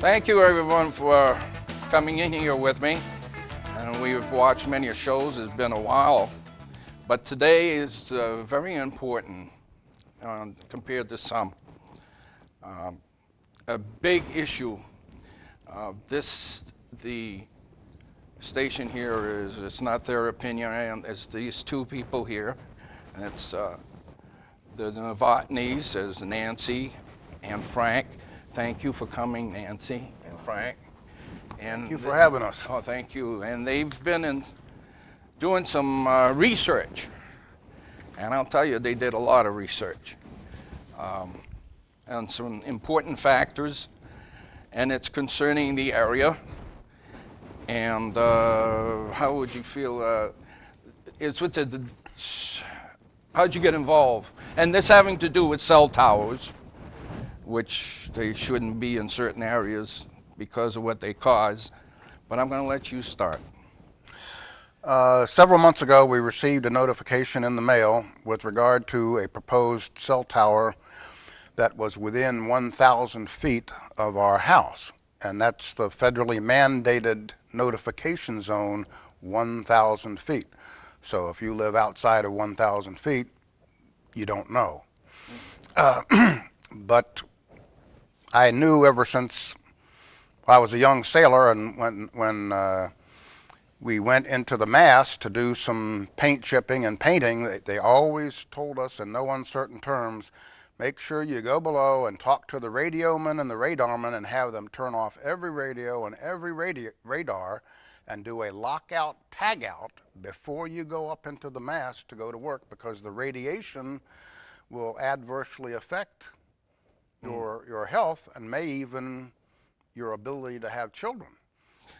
Thank you everyone for coming in here with me. And we've watched many shows, it's been a while. But today is very important compared to some. A big issue. The station here is, it's not their opinion, and it's these two people here. And it's the Novotnys, as Nancy and Frank. Thank you for coming, Nancy and Frank. And Thank you for having us. Oh, thank you. And they've been doing some research. And I'll tell you, they did a lot of research on some important factors. And it's concerning the area. And how would you feel? How'd you get involved? And this having to do with cell towers, which they shouldn't be in certain areas because of what they cause. But I'm going to let you start. Several months ago, we received a notification in the mail with regard to a proposed cell tower that was within 1,000 feet of our house. And that's the federally mandated notification zone, 1,000 feet. So if you live outside of 1,000 feet, you don't know. But I knew ever since I was a young sailor, and when we went into the mast to do some paint chipping and painting, they always told us in no uncertain terms, make sure you go below and talk to the radioman and the radarman and have them turn off every radio and every radar and do a lockout tagout before you go up into the mast to go to work, because the radiation will adversely affect your health and may even your ability to have children.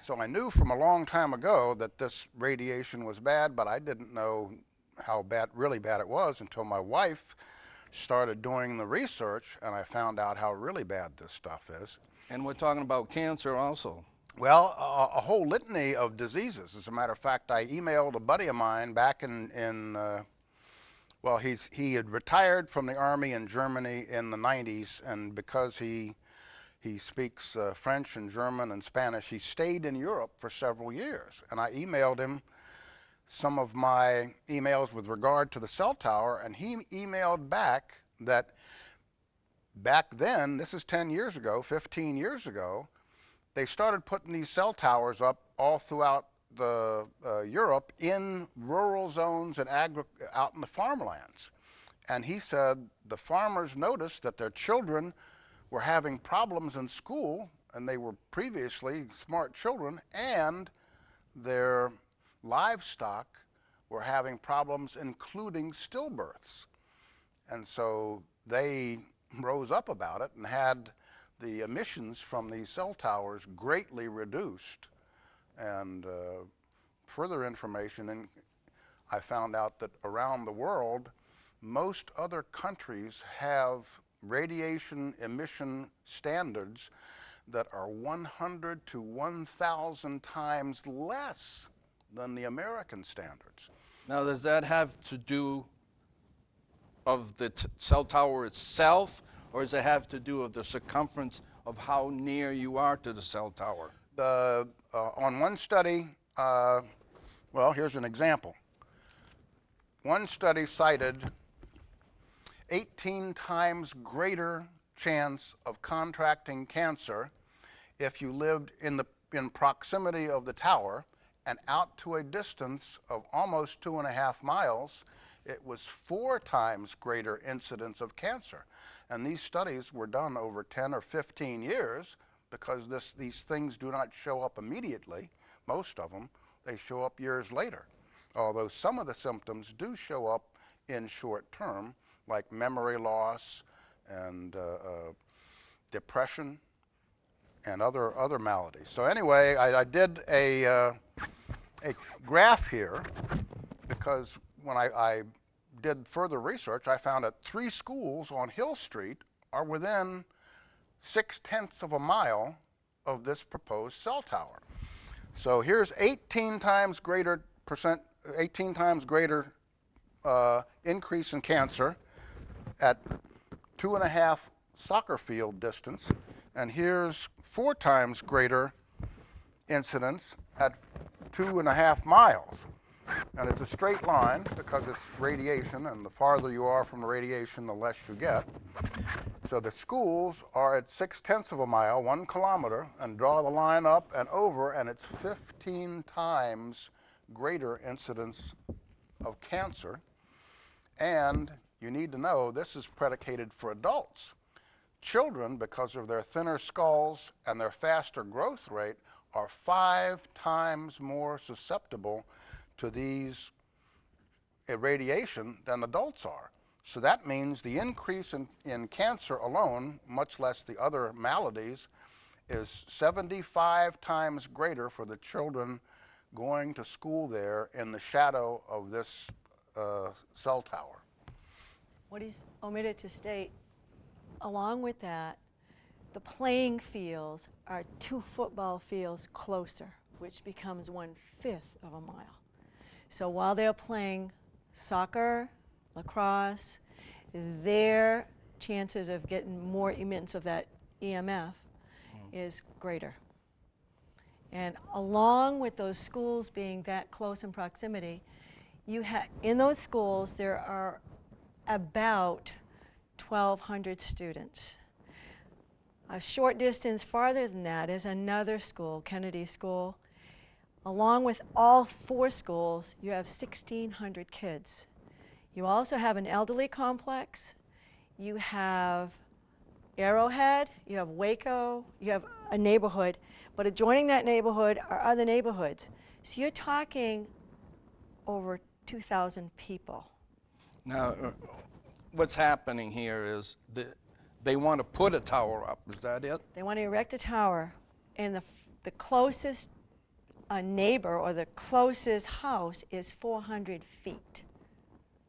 So I knew from a long time ago that this radiation was bad, but I didn't know how really bad it was until my wife started doing the research, and I found out how really bad this stuff is. And we're talking about cancer also. Well, a whole litany of diseases. As a matter of fact, I emailed a buddy of mine back well, he had retired from the Army in Germany in the 90s, and because he speaks French and German and Spanish, he stayed in Europe for several years. And I emailed him some of my emails with regard to the cell tower, and he emailed back that back then, this is 10 years ago, 15 years ago, they started putting these cell towers up all throughout Europe in rural zones and out in the farmlands. And he said the farmers noticed that their children were having problems in school, and they were previously smart children, and their livestock were having problems, including stillbirths. And so they rose up about it and had the emissions from these cell towers greatly reduced. And further information, and I found out that around the world, most other countries have radiation emission standards that are 100 to 1,000 times less than the American standards. Now, does that have to do of the cell tower itself, or does it have to do with the circumference of how near you are to the cell tower? On one study, well, here's an example. One study cited 18 times greater chance of contracting cancer if you lived in proximity of the tower, and out to a distance of almost 2.5 miles, it was 4 times greater incidence of cancer. And these studies were done over 10 or 15 years, because these things do not show up immediately. Most of them, they show up years later. Although some of the symptoms do show up in short term, like memory loss and depression and other maladies. So anyway, I did a graph here, because when I did further research, I found that 3 schools on Hill Street are within 0.6 of a mile of this proposed cell tower. So here's 18 times greater increase in cancer at 2.5 soccer field distance, and here's 4 times greater incidence at 2.5 miles. And it's a straight line because it's radiation, and the farther you are from the radiation, the less you get. So the schools are at 6/10 of a mile, 1 kilometer, and draw the line up and over, and it's 15 times greater incidence of cancer. And you need to know this is predicated for adults. Children, because of their thinner skulls and their faster growth rate, are 5 times more susceptible to these irradiation than adults are. So that means the increase in cancer alone, much less the other maladies, is 75 times greater for the children going to school there in the shadow of this cell tower. What he's omitted to state, along with that, the playing fields are 2 football fields closer, which becomes 1/5 of a mile. So while they're playing soccer, lacrosse, their chances of getting more emittance of that EMF is greater. And along with those schools being that close in proximity, in those schools there are about 1,200 students. A short distance farther than that is another school, Kennedy School. Along with all 4 schools, you have 1,600 kids. You also have an elderly complex. You have Arrowhead, you have Waco, you have a neighborhood, but adjoining that neighborhood are other neighborhoods. So you're talking over 2,000 people. Now, what's happening here is they want to put a tower up. Is that it? They want to erect a tower, and the closest neighbor or the closest house is 400 feet.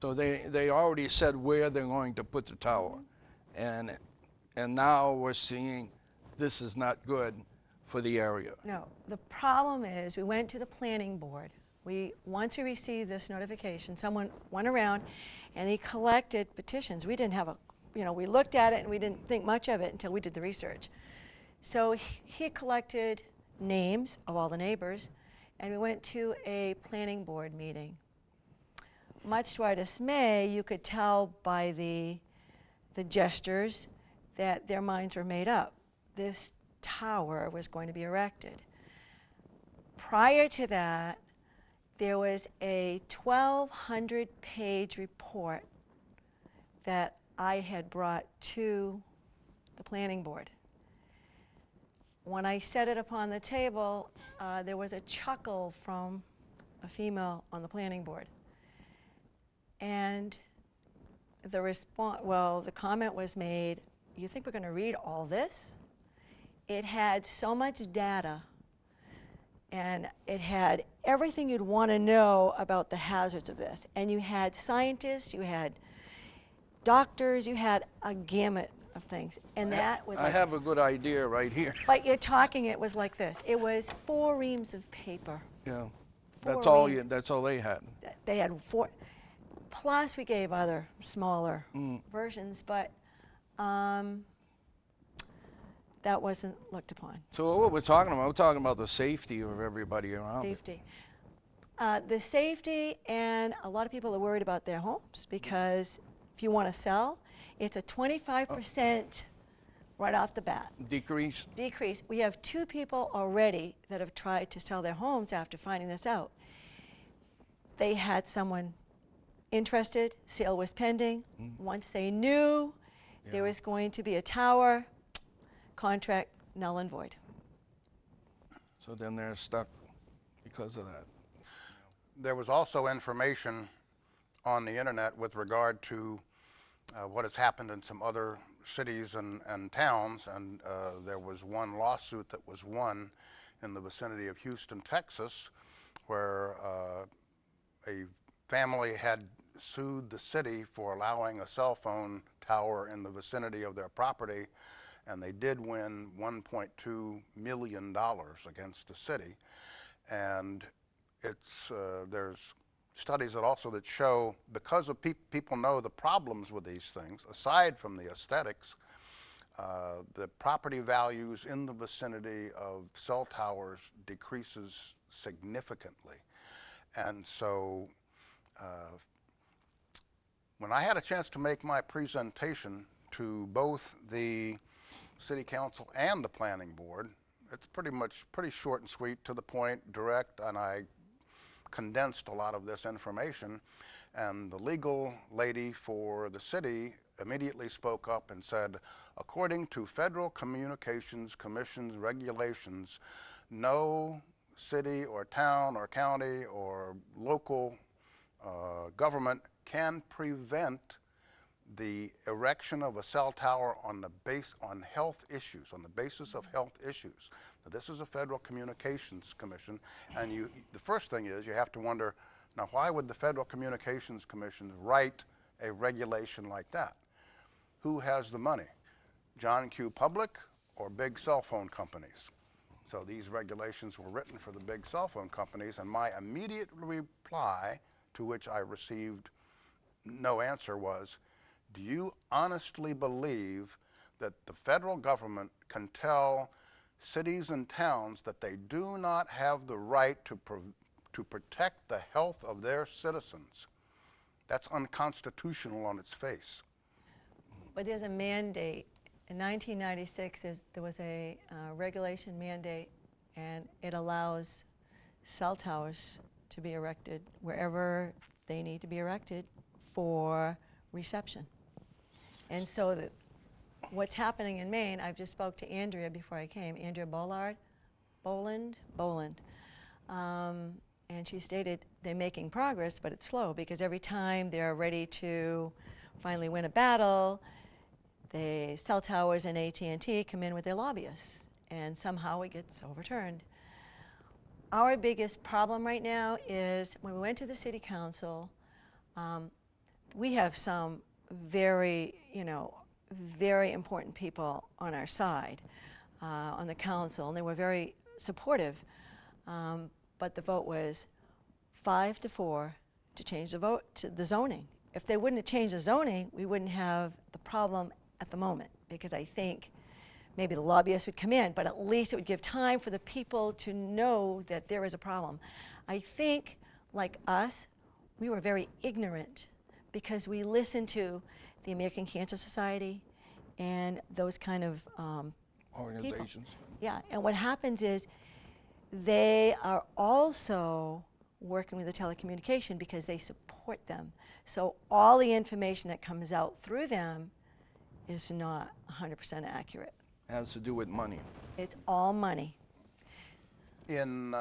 So they already said where they're going to put the tower. And now we're seeing this is not good for the area. No, the problem is we went to the planning board. Once we received this notification, someone went around and he collected petitions. We didn't have we looked at it and we didn't think much of it until we did the research. So he collected names of all the neighbors, and we went to a planning board meeting. Much to our dismay, you could tell by the gestures that their minds were made up. This tower was going to be erected. Prior to that, there was a 1,200-page report that I had brought to the planning board. When I set it upon the table, there was a chuckle from a female on the planning board. And the comment was made, "You think we're going to read all this?" It had so much data, and it had everything you'd want to know about the hazards of this. And you had scientists, you had doctors, you had a gamut of things. And that was I have a good idea right here. But you're talking, it was like this. It was 4 reams of paper. Yeah, 4 that's all. reams. That's all they had. They had 4. Plus, we gave other smaller versions, but that wasn't looked upon. So what we're talking about the safety of everybody around. Safety. The safety, and a lot of people are worried about their homes because if you want to sell, it's a 25% right off the bat. Decrease. Decrease. We have 2 people already that have tried to sell their homes after finding this out. They had someone interested, sale was pending. Once they knew there was going to be a tower, contract null and void. So then they're stuck because of that. There was also information on the internet with regard to what has happened in some other cities and towns, and there was one lawsuit that was won in the vicinity of Houston, Texas, where a family had sued the city for allowing a cell phone tower in the vicinity of their property, and they did win $1.2 million against the city. And there's studies that show, because of people know the problems with these things, aside from the aesthetics, the property values in the vicinity of cell towers decreases significantly. And so when I had a chance to make my presentation to both the City Council and the Planning Board, it's pretty short and sweet, to the point, direct, and I condensed a lot of this information. And the legal lady for the city immediately spoke up and said, according to Federal Communications Commission's regulations, no city or town or county or local government can prevent the erection of a cell tower on health issues, on the basis of health issues. Now, this is a Federal Communications Commission, and the first thing is you have to wonder, now why would the Federal Communications Commission write a regulation like that? Who has the money? John Q. Public or big cell phone companies? So these regulations were written for the big cell phone companies, and my immediate reply, to which I received no answer, was, do you honestly believe that the federal government can tell cities and towns that they do not have the right to protect the health of their citizens? That's unconstitutional on its face. But there's a mandate. In 1996, there was a regulation mandate, and it allows cell towers to be erected wherever they need to be erected for reception. And so what's happening in Maine, I've just spoke to Andrea before I came, Andrea Boland, and she stated they're making progress, but it's slow, because every time they're ready to finally win a battle, the cell towers and AT&T come in with their lobbyists, and somehow it gets overturned. Our biggest problem right now is when we went to the City Council, we have some very important people on our side, on the council, and they were very supportive. But the vote was 5-4 to change the vote to the zoning. If they wouldn't have changed the zoning, we wouldn't have the problem at the moment, because I think maybe the lobbyists would come in, but at least it would give time for the people to know that there is a problem. I think, like us, we were very ignorant, because we listened to the American Cancer Society and those kind of Organizations. people. Yeah, and what happens is they are also working with the telecommunication because they support them. So all the information that comes out through them is not 100% accurate. It has to do with money. It's all money. In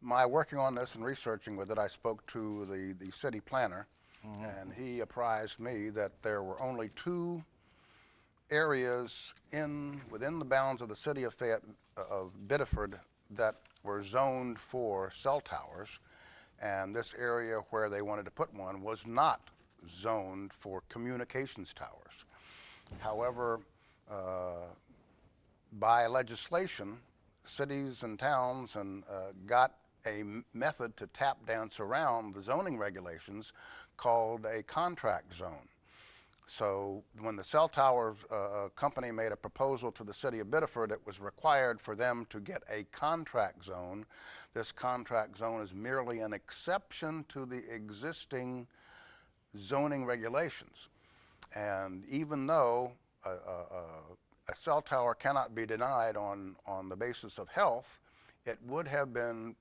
my working on this and researching with it, I spoke to the city planner, and he apprised me that there were only 2 areas within the bounds of the city of Biddeford that were zoned for cell towers, and this area where they wanted to put one was not zoned for communications towers. However, by legislation, cities and towns got a method to tap dance around the zoning regulations called a contract zone. So when the cell towers company made a proposal to the city of Biddeford, it was required for them to get a contract zone. This contract zone is merely an exception to the existing zoning regulations. And even though a cell tower cannot be denied on the basis of health, it would have been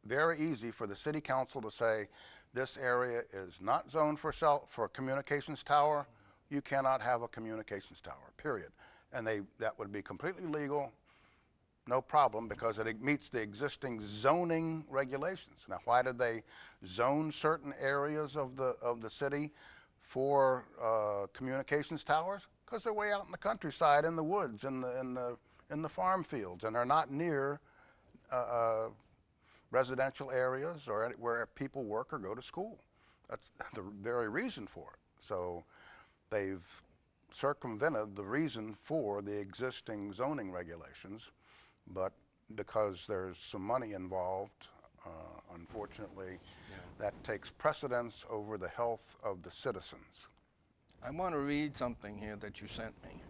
very easy for the city council to say, this area is not zoned for communications tower. You cannot have a communications tower, period. And that would be completely legal, no problem, because it meets the existing zoning regulations. Now, why did they zone certain areas of the city for communications towers? Because they're way out in the countryside, in the woods, in the farm fields, and they're not near residential areas or where people work or go to school. That's the very reason for it. So they've circumvented the reason for the existing zoning regulations, but because there's some money involved, unfortunately, that takes precedence over the health of the citizens. I want to read something here that you sent me.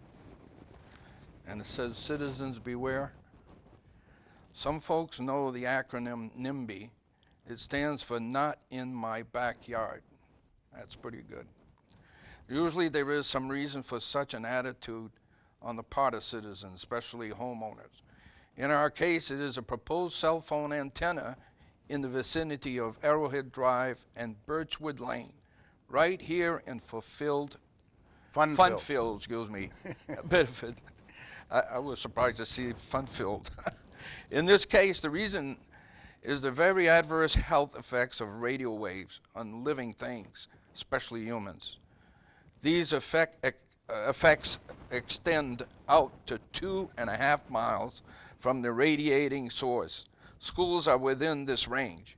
and it says citizens beware. Some folks know the acronym NIMBY. It stands for Not in My Backyard. That's pretty good. Usually there is some reason for such an attitude on the part of citizens, especially homeowners. In our case, it is a proposed cell phone antenna in the vicinity of Arrowhead Drive and Birchwood Lane, right here in Funfield, excuse me, Bedford. I was surprised to see Funfield. In this case, the reason is the very adverse health effects of radio waves on living things, especially humans. These effects extend out to 2.5 miles from the radiating source. Schools are within this range.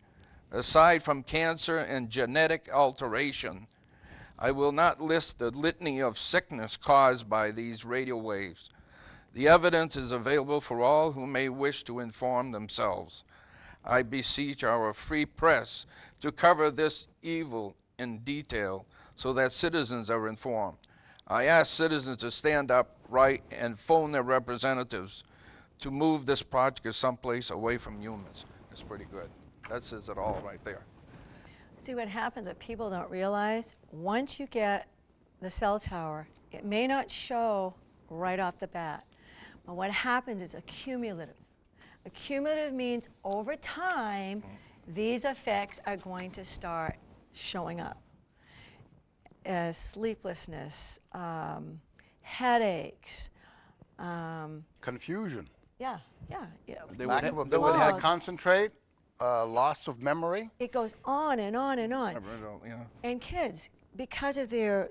Aside from cancer and genetic alteration, I will not list the litany of sickness caused by these radio waves. The evidence is available for all who may wish to inform themselves. I beseech our free press to cover this evil in detail so that citizens are informed. I ask citizens to stand up right and phone their representatives to move this project someplace away from humans. It's pretty good. That says it all right there. See, what happens that people don't realize, once you get the cell tower, it may not show right off the bat, but what happens is accumulative. Accumulative means over time, these effects are going to start showing up. Sleeplessness, headaches. Confusion. Yeah. Lack of ability to concentrate, loss of memory. It goes on and on and on. Yeah. And kids, because of their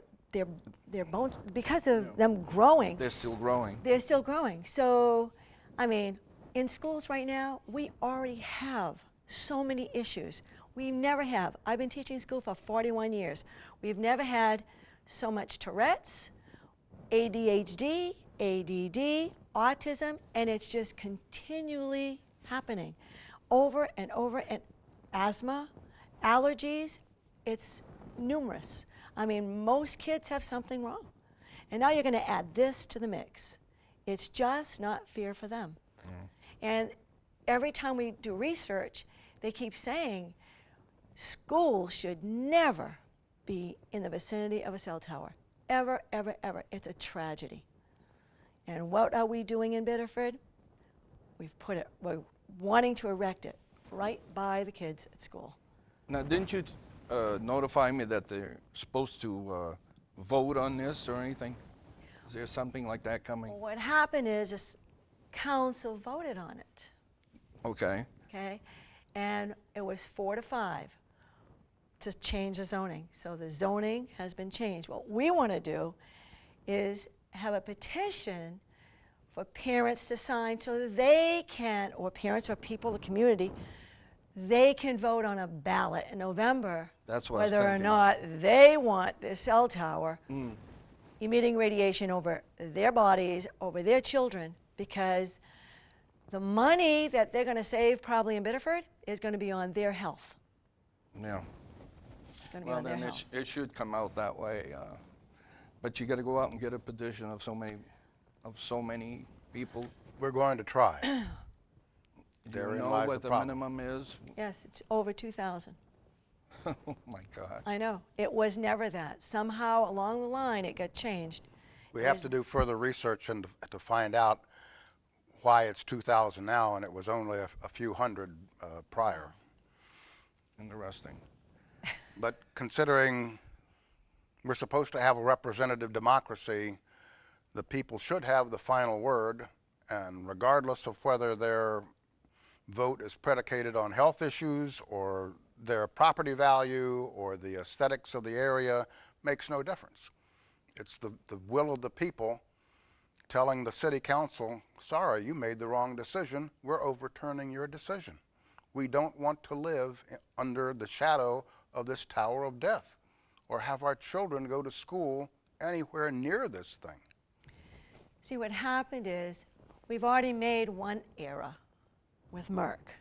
bones, because of them growing. They're still growing. They're still growing. So, I mean, in schools right now, we already have so many issues. We never have. I've been teaching school for 41 years. We've never had so much Tourette's, ADHD, ADD, autism, and it's just continually happening over and over. And asthma, allergies, it's numerous. I mean, most kids have something wrong. And now you're going to add this to the mix. It's just not fair for them. And every time we do research, they keep saying schools should never be in the vicinity of a cell tower. Ever, ever, ever. It's a tragedy. And what are we doing in Biddeford? We're wanting to erect it right by the kids at school. Now, didn't you notify me that they're supposed to vote on this or anything? Is there something like that coming? Well, what happened is this council voted on it. Okay. Okay, and it was 4-5 to change the zoning. So the zoning has been changed. What we want to do is have a petition for parents to sign so that they can, or parents or people, the community, they can vote on a ballot in November. That's what I was whether or thinking. not they want this cell tower emitting radiation over their bodies, over their children, because the money that they're going to save probably in Biddeford is going to be on their health. Yeah. It's going to be Well, on their then health. it should come out that way. But you got to go out and get a petition of so many people. We're going to try. Do you Therein know lies what the the problem. minimum is? Yes, it's over 2,000. Oh my gosh. I know. It was never that. Somehow along the line it got changed. We have to do further research and to find out why it's 2,000 now and it was only a few hundred prior. Interesting. But considering we're supposed to have a representative democracy, the people should have the final word, and regardless of whether their vote is predicated on health issues or their property value or the aesthetics of the area, makes no difference. It's the will of the people telling the city council, sorry, you made the wrong decision, we're overturning your decision. We don't want to live under the shadow of this tower of death or have our children go to school anywhere near this thing. See, what happened is we've already made one error with Merck,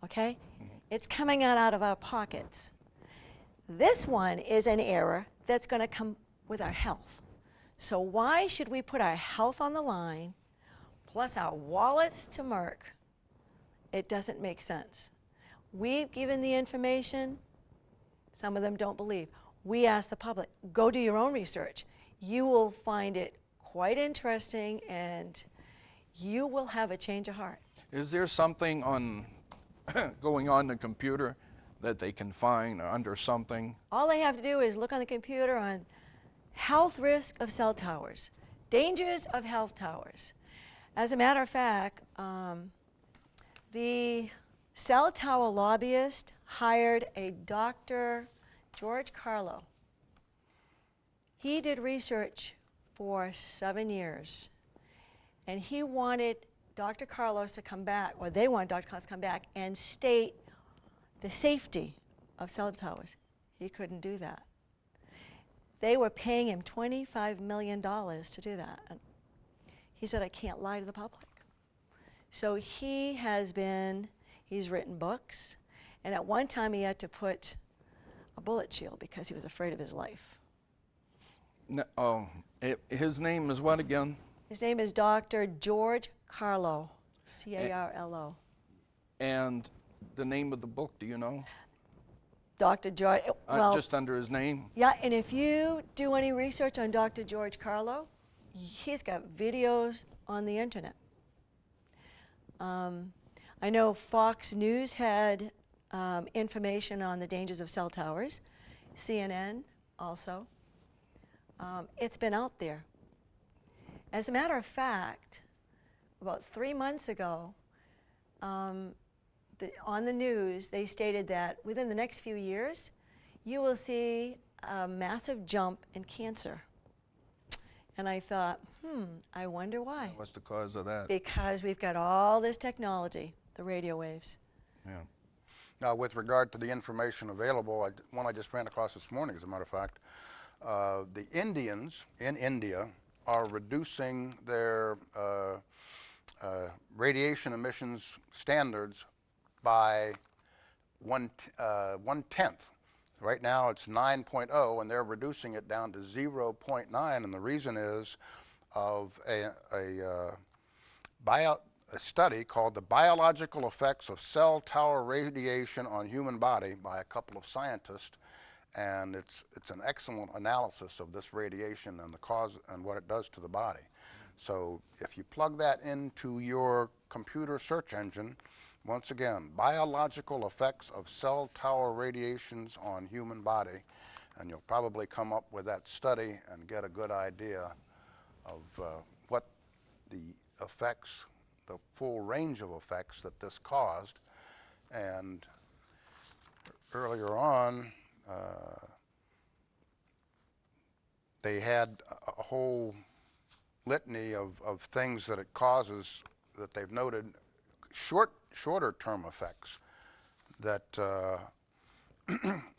okay? It's coming out of our pockets. This one is an error that's going to come with our health. So why should we put our health on the line plus our wallets to Merck, it doesn't make sense. We've given the information, some of them don't believe. We ask the public, go do your own research. You will find it quite interesting and you will have a change of heart. Is there something on going on the computer that they can find under something? All they have to do is look on the computer on health risk of cell towers, dangers of health towers. As a matter of fact, the cell tower lobbyist hired a Dr. George Carlo. He did research for 7 years, and he wanted Dr. Carlos to come back, or they wanted Dr. Carlos to come back and state the safety of cell towers. He couldn't do that. They were paying him $25 million to do that. And he said, I can't lie to the public. So he's written books, and at one time he had to put a bullet shield because he was afraid of his life. No, his name is what again? His name is Dr. George Carlo, C-A-R-L-O. And the name of the book, do you know? Dr. George, well, just under his name? yeah, and if you do any research on Dr. George Carlo, he's got videos on the internet. I know Fox News had information on the dangers of cell towers, CNN also. It's been out there. As a matter of fact, about 3 months ago, on the news, they stated that within the next few years, you will see a massive jump in cancer. And I thought, I wonder why. What's the cause of that? Because we've got all this technology, the radio waves. Yeah. Now, with regard to the information available, one I just ran across this morning, as a matter of fact, the Indians in India are reducing their radiation emissions standards by one-tenth. Right now it's 9.0, and they're reducing it down to 0.9, and the reason is of a study called The Biological Effects of Cell Tower Radiation on Human Body by a couple of scientists, and it's an excellent analysis of this radiation and the cause and what it does to the body. So if you plug that into your computer search engine, once again, biological effects of cell tower radiations on human body, and you'll probably come up with that study and get a good idea of what the effects, the full range of effects that this caused. And earlier on, they had a whole litany of things that it causes that they've noted, shorter term effects that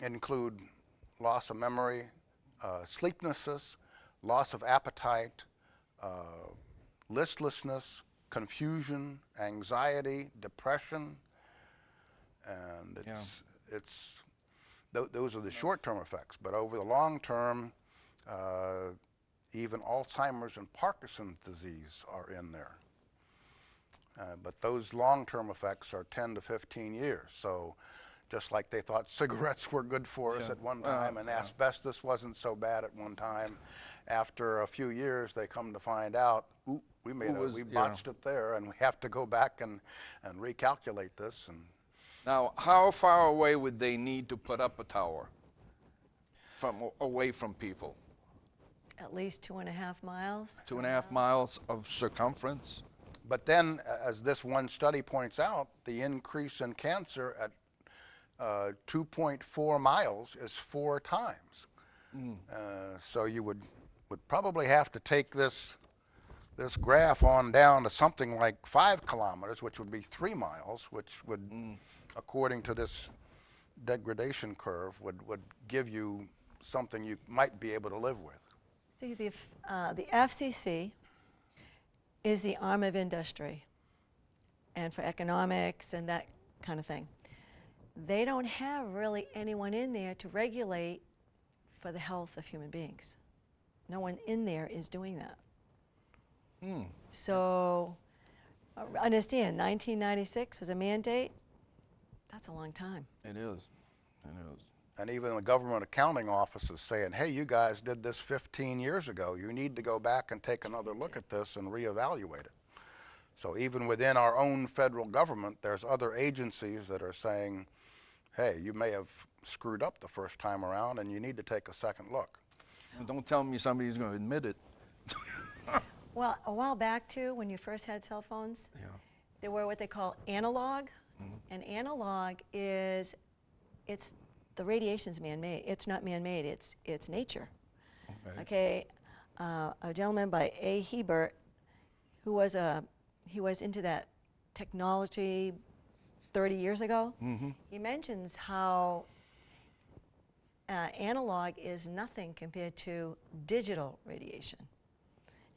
include loss of memory, sleeplessness, loss of appetite, listlessness, confusion, anxiety, depression, and those are the short-term effects. But over the long term, even Alzheimer's and Parkinson's disease are in there. But those long-term effects are 10 to 15 years. So just like they thought cigarettes were good for us at one time and asbestos wasn't so bad at one time, after a few years they come to find out, ooh, we botched it there, and we have to go back and recalculate this. And now, how far away would they need to put up a tower away from people? At least 2.5 miles. 2.5 miles of circumference? But then, as this one study points out, the increase in cancer at 2.4 miles is 4 times. So you would probably have to take this graph on down to something like 5 kilometers, which would be 3 miles, which would, according to this degradation curve, would give you something you might be able to live with. See, the FCC is the arm of industry, and for economics and that kind of thing. They don't have really anyone in there to regulate for the health of human beings. No one in there is doing that. So Understand, 1996 was a mandate. That's a long time. It is. It is. And even the government accounting office is saying, hey, you guys did this 15 years ago. You need to go back and take another look at this and reevaluate it. So even within our own federal government, there's other agencies that are saying, hey, you may have screwed up the first time around and you need to take a second look. And don't tell me somebody's going to admit it. Well, a while back too, when you first had cell phones, Yeah. there were what they call analog. And analog is, the radiation's man-made. It's not man-made, it's nature. Okay, a gentleman by A. Hebert, who was he was into that technology 30 years ago. He mentions how analog is nothing compared to digital radiation.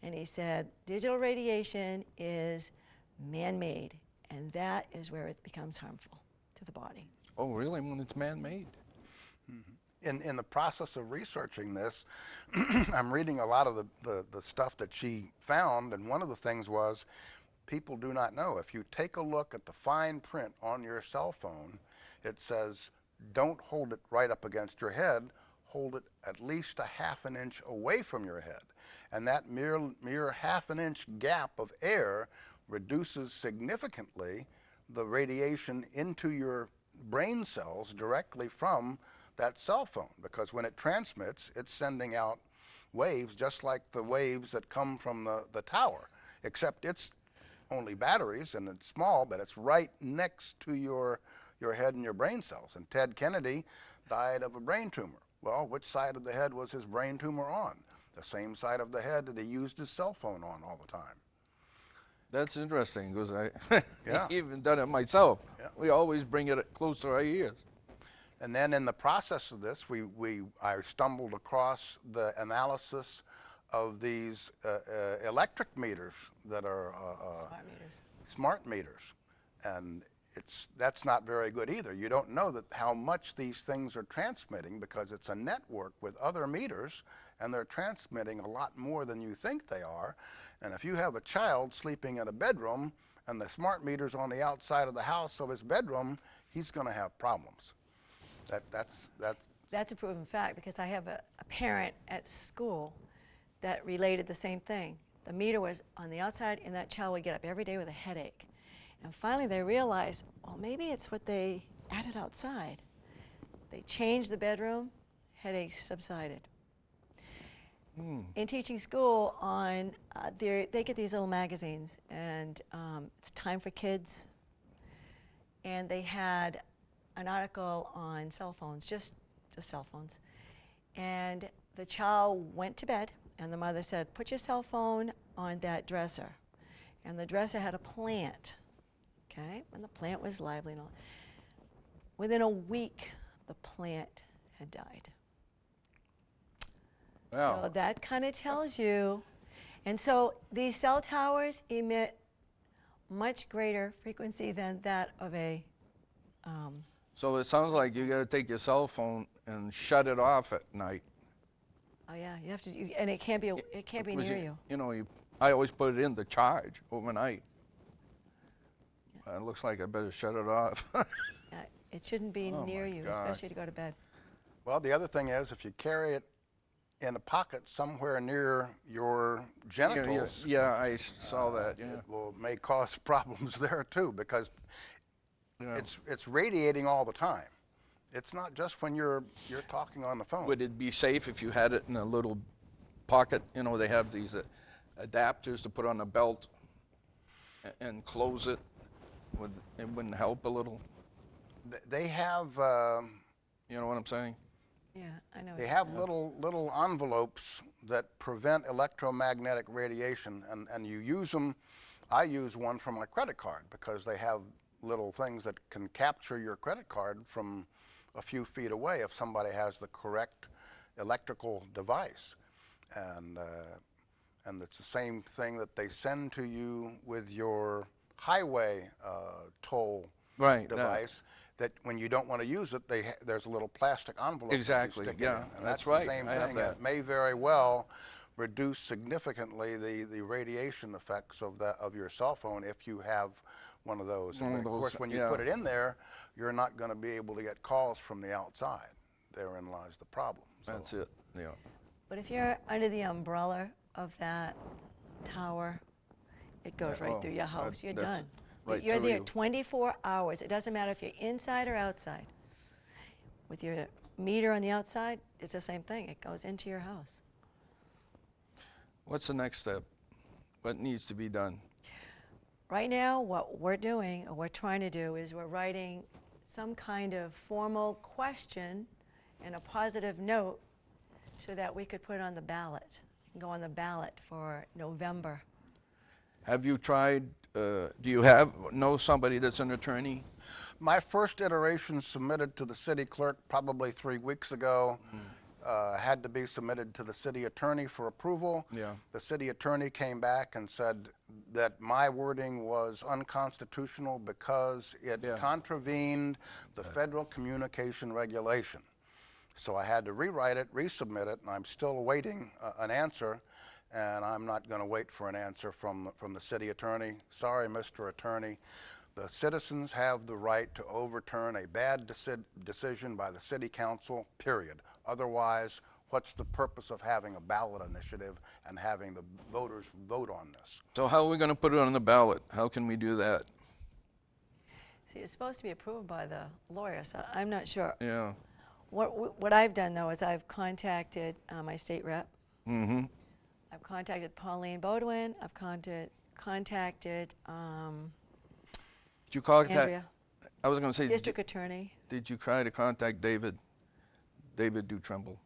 And he said digital radiation is man-made, and that is where it becomes harmful to the body. Oh, really? When it's man-made? In the process of researching this, I'm reading a lot of the stuff that she found, and one of the things was people do not know. If you take a look at the fine print on your cell phone, it says don't hold it right up against your head, hold it at least a half an inch away from your head. And that mere half an inch gap of air reduces significantly the radiation into your brain cells directly from that cell phone, because when it transmits, it's sending out waves just like the waves that come from the tower, except it's only batteries and it's small, but it's right next to your head and your brain cells. And Ted Kennedy died of a brain tumor. Well, which side of the head was his brain tumor on? The same side of the head that he used his cell phone on all the time. That's interesting, because I Yeah. even done it myself. Yeah. We always bring it close to our ears. And then in the process of this, I stumbled across the analysis of these electric meters that are Smart meters. smart meters. And that's not very good either. You don't know how much these things are transmitting, because it's a network with other meters, and they're transmitting a lot more than you think they are. And if you have a child sleeping in a bedroom and the smart meter's on the outside of the house of his bedroom, he's going to have problems. That's a proven fact, because I have a parent at school that related the same thing. The meter was on the outside, and that child would get up every day with a headache. And finally they realized, well, maybe it's what they added outside. They changed the bedroom, headaches subsided. In teaching school, they get these little magazines, and it's Time for Kids. And they had an article on cell phones, just cell phones. And the child went to bed, and the mother said, put your cell phone on that dresser. And the dresser had a plant, okay? And the plant was lively and all. Within a week, the plant had died. Wow. So that kind of tells you. And so these cell towers emit much greater frequency than that of a So it sounds like you got to take your cell phone and shut it off at night. oh yeah, you have to, and it can't be Was near it- you. You know, I always put it in the charge overnight. It looks like I better shut it off. It shouldn't be Oh near my you, gosh. especially to go to bed. Well, the other thing is, if you carry it in a pocket somewhere near your genitals, Yeah, I saw that. Yeah. it may cause problems there too, because Yeah. it's radiating all the time. It's not just when you're talking on the phone. Would it be safe if you had it in a little pocket? You know, they have these adapters to put on a belt and close it. It wouldn't help a little? They have You know what I'm saying? Yeah, I know. they have little envelopes that prevent electromagnetic radiation, and you use them. I use one for my credit card, because they have little things that can capture your credit card from a few feet away if somebody has the correct electrical device. And it's the same thing that they send to you with your highway toll device, that when you don't want to use it, there's a little plastic envelope Exactly, that you stick yeah, it in. And that's the right, same I have thing. that. It may very well reduce significantly the radiation effects of your cell phone if you have one of those. One And of of those, course, when you yeah. put it in there, you're not going to be able to get calls from the outside. Therein lies the problem. So That's it. Yeah. But if you're under the umbrella of that tower, it goes Yeah, right oh, through your house. You're that's done. right You're through there you. 24 hours. It doesn't matter if you're inside or outside. With your meter on the outside, it's the same thing. It goes into your house. What's the next step? What needs to be done? Right now, what we're doing, or we're trying to do, is we're writing some kind of formal question and a positive note so that we could put it on the ballot, and go on the ballot for November. Have you tried, do you know somebody that's an attorney? my first iteration submitted to the city clerk probably 3 weeks ago. Had to be submitted to the city attorney for approval. Yeah. The city attorney came back and said that my wording was unconstitutional because it Yeah. contravened the federal communication regulation. So I had to rewrite it, resubmit it, and I'm still awaiting an answer. And I'm not going to wait for an answer from the city attorney. Sorry, Mr. Attorney. The citizens have the right to overturn a bad decision by the city council, period. Otherwise, what's the purpose of having a ballot initiative and having the voters vote on this? So how are we going to put it on the ballot? How can we do that? See, it's supposed to be approved by the lawyer, so I'm not sure. Yeah. What I've done, though, is I've contacted my state rep. Mm-hmm. I've contacted Pauline Beaudoin. I've contacted Did you contact? Andrea, I was going to say, district attorney, did you try to contact David Dutremble?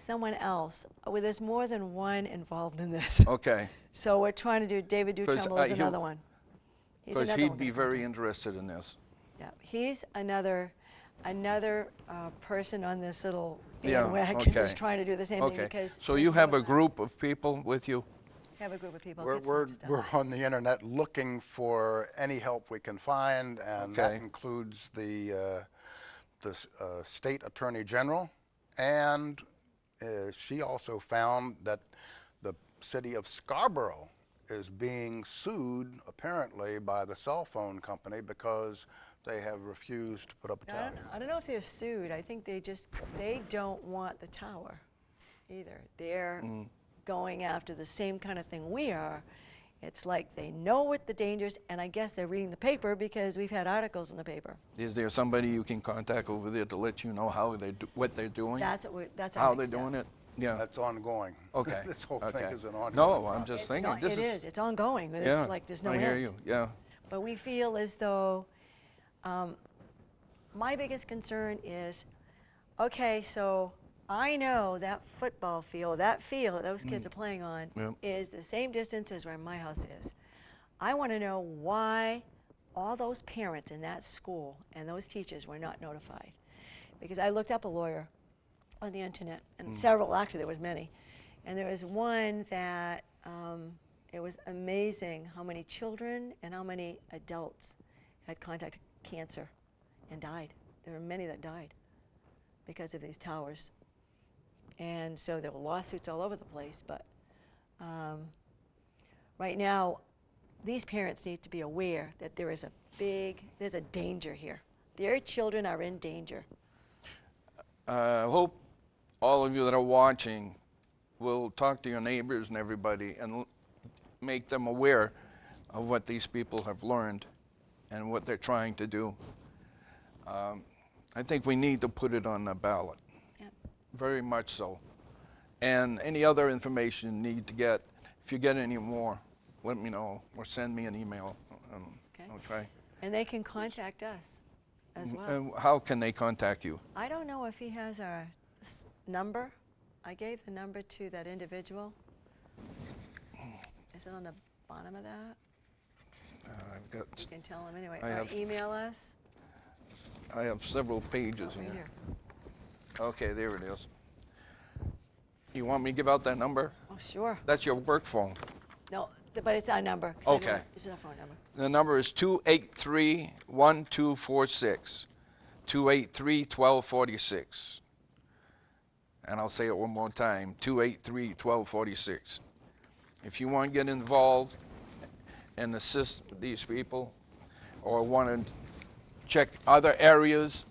someone else. Well, there's more than one involved in this. Okay. So we're trying to do David 'Cause, Dutremble is he- another one. He's Because another he'd one be we're very contacting. interested in this. Yeah, he's another person on this little Yeah, bandwagon okay. who's trying to do the same thing Okay. because. So there's you have more a than that. group of people with you? Have a group of people. We're, get we're, stuff done. we're on the internet looking for any help we can find, and that Okay. includes the state attorney general. And she also found that the city of Scarborough is being sued, apparently, by the cell phone company because they have refused to put up a Now, tower. I don't know if they're sued. I think they don't want the tower either. They're going after the same kind of thing we are. It's like they know what the dangers, and I guess they're reading the paper because we've had articles in the paper. Is there somebody you can contact over there to let you know how they do, what they're doing? That's our how next they're step. doing it? Yeah. That's ongoing. Okay. This whole okay. thing is an ongoing No, I'm process. just It's thinking. not- This it is. It's ongoing. But Yeah. It's like there's no I end. hear you. Yeah. But we feel as though my biggest concern is, okay, so I know that football field, that field that those kids are playing on Yep. is the same distance as where my house is. I want to know why all those parents in that school and those teachers were not notified. Because I looked up a lawyer on the internet, and several, actually there was many, and there was one that it was amazing how many children and how many adults had contacted cancer and died. There were many that died because of these towers. And so there were lawsuits all over the place, but right now, these parents need to be aware that there's a danger here. Their children are in danger. I hope all of you that are watching will talk to your neighbors and everybody and make them aware of what these people have learned and what they're trying to do. I think we need to put it on the ballot. Yep. Very much so. And any other information you need to get, if you get any more, let me know or send me an email. Okay. And they can contact us as well. And how can they contact you? I don't know if he has our number. I gave the number to that individual. Is it on the bottom of that? I've got. You can tell him anyway. I Or have- email us. I have several pages Right here. here. Okay, there it is. You want me to give out that number? Oh, sure. That's your work phone. No, but it's our number. 'Cause I know Okay. It's our phone number. The number is 283-1246, 283-1246. And I'll say it one more time, 283-1246. If you want to get involved and assist these people, or want to check other areas,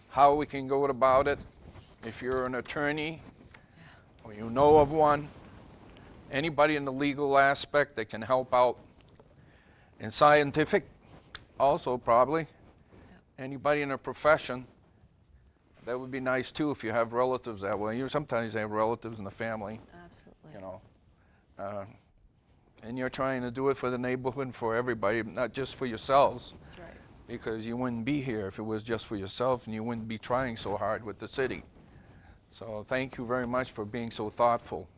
how we can go about it, if you're an attorney or you know of one, anybody in the legal aspect that can help out, and scientific also probably, anybody in a profession, that would be nice too if you have relatives that way. You sometimes have relatives in the family, Absolutely. you know. And you're trying to do it for the neighborhood, for everybody, not just for yourselves, That's right. because you wouldn't be here if it was just for yourself, and you wouldn't be trying so hard with the city. So thank you very much for being so thoughtful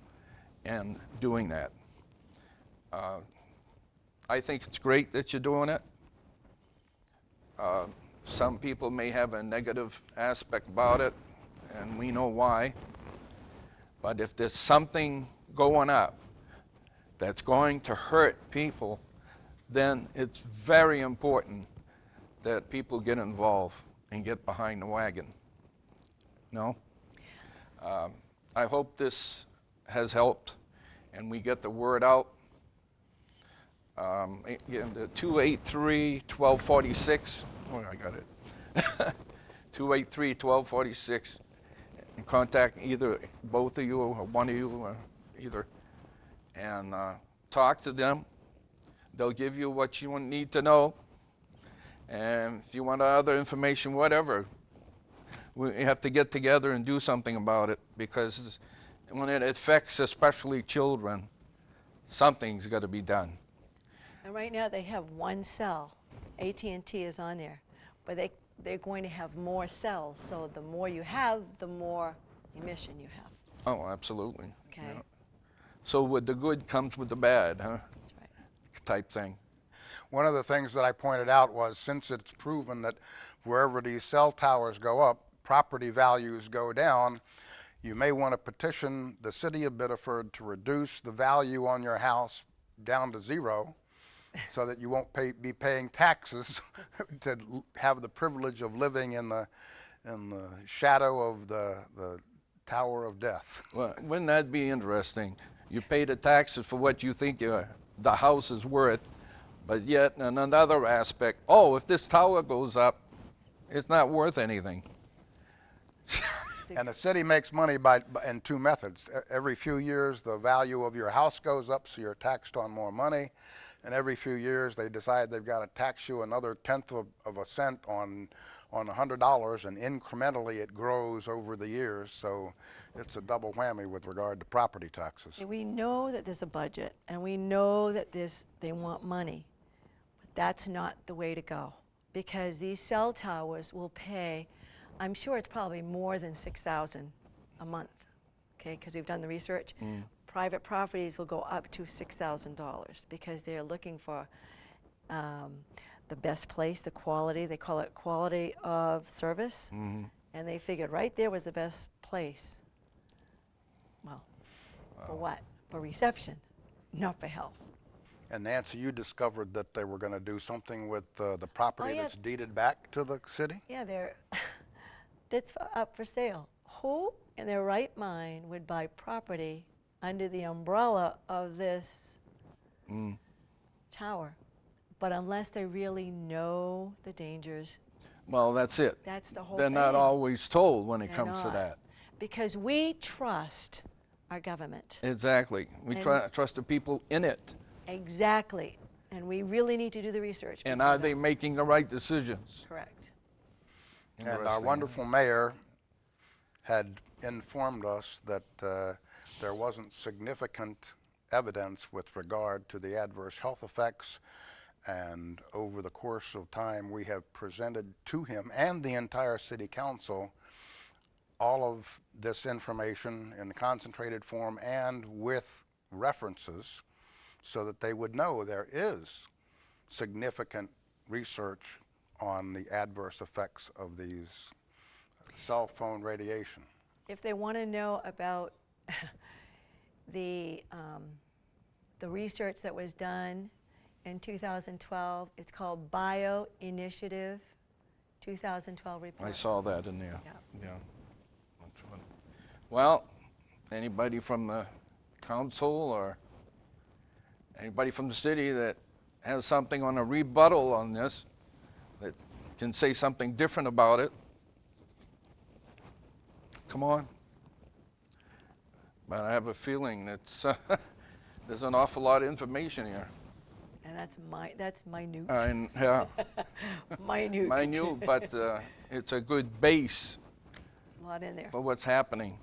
and doing that. I think it's great that you're doing it. Some people may have a negative aspect about it, and we know why. But if there's something going up that's going to hurt people, then it's very important that people get involved and get behind the wagon. No? I hope this has helped and we get the word out. Again, the 283-1246. Oh, I got it. 283-1246. And contact either both of you or one of you or either, and talk to them. They'll give you what you need to know. And if you want other information, whatever, we have to get together and do something about it, because when it affects especially children, something's got to be done. And right now they have one cell. AT&T is on there, but they're going to have more cells. So the more you have, the more emission you have. Oh, absolutely. Okay. Yeah. So with the good comes with the bad, huh? That's right. Type thing. One of the things that I pointed out was, since it's proven that wherever these cell towers go up, property values go down, you may want to petition the city of Biddeford to reduce the value on your house down to zero, so that you won't be paying taxes to have the privilege of living in the shadow of the Tower of Death. Well, wouldn't that be interesting? You pay the taxes for what you think the house is worth, but yet in another aspect, oh, if this tower goes up, it's not worth anything. And the city makes money in two methods. Every few years, the value of your house goes up, so you're taxed on more money. And every few years, they decide they've got to tax you another tenth of a cent on $100, and incrementally it grows over the years. So it's a double whammy with regard to property taxes. We know that there's a budget, and we know that they want money, but that's not the way to go, because these cell towers will pay, I'm sure it's probably more than $6,000 a month, okay, because we've done the research. Private properties will go up to $6,000 because they're looking for the best place, the quality. They call it quality of service. Mm-hmm. And they figured right there was the best place. Well, for what? For reception, not for health. And Nancy, you discovered that they were going to do something with the property yeah. that's deeded back to the city? Yeah, that's up for sale. Who in their right mind would buy property under the umbrella of this tower? But unless they really know the dangers. Well, that's it. That's the whole They're thing. not always told when it They're comes to not. that. Because we trust our government. Exactly. We trust the people in it. Exactly. And we really need to do the research. And are they making the right decisions? Correct. And our Interesting. wonderful mayor had informed us that there wasn't significant evidence with regard to the adverse health effects, and over the course of time we have presented to him and the entire city council all of this information in concentrated form and with references, so that they would know there is significant research on the adverse effects of these cell phone radiation. If they want to know about the research that was done in 2012, it's called Bio Initiative 2012 report. I saw that in there. Yeah. Yeah. That's one. Well, anybody from the council or anybody from the city that has something on a rebuttal on this, that can say something different about it, come on. But I have a feeling that there's an awful lot of information here. And that's minute. And yeah, Minute. minute, but it's a good base There's a lot in there. for what's happening.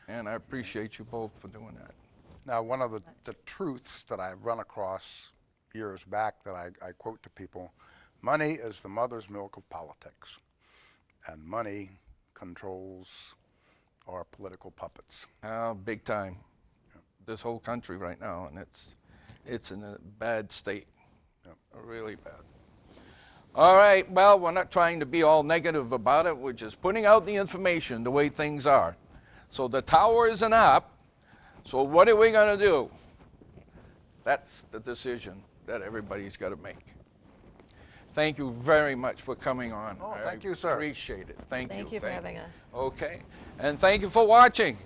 And I appreciate you both for doing that. Now, one of the truths that I've run across years back that I quote to people, money is the mother's milk of politics, and money controls our political puppets. Big time. This whole country right now, and it's in a bad state, really bad. All right, well, we're not trying to be all negative about it. We're just putting out the information the way things are. So the tower isn't up, so what are we going to do? That's the decision that everybody's got to make. Thank you very much for coming on. Oh, thank you, sir. I appreciate it. Thank you. Thank you for having us. Okay, and thank you for watching.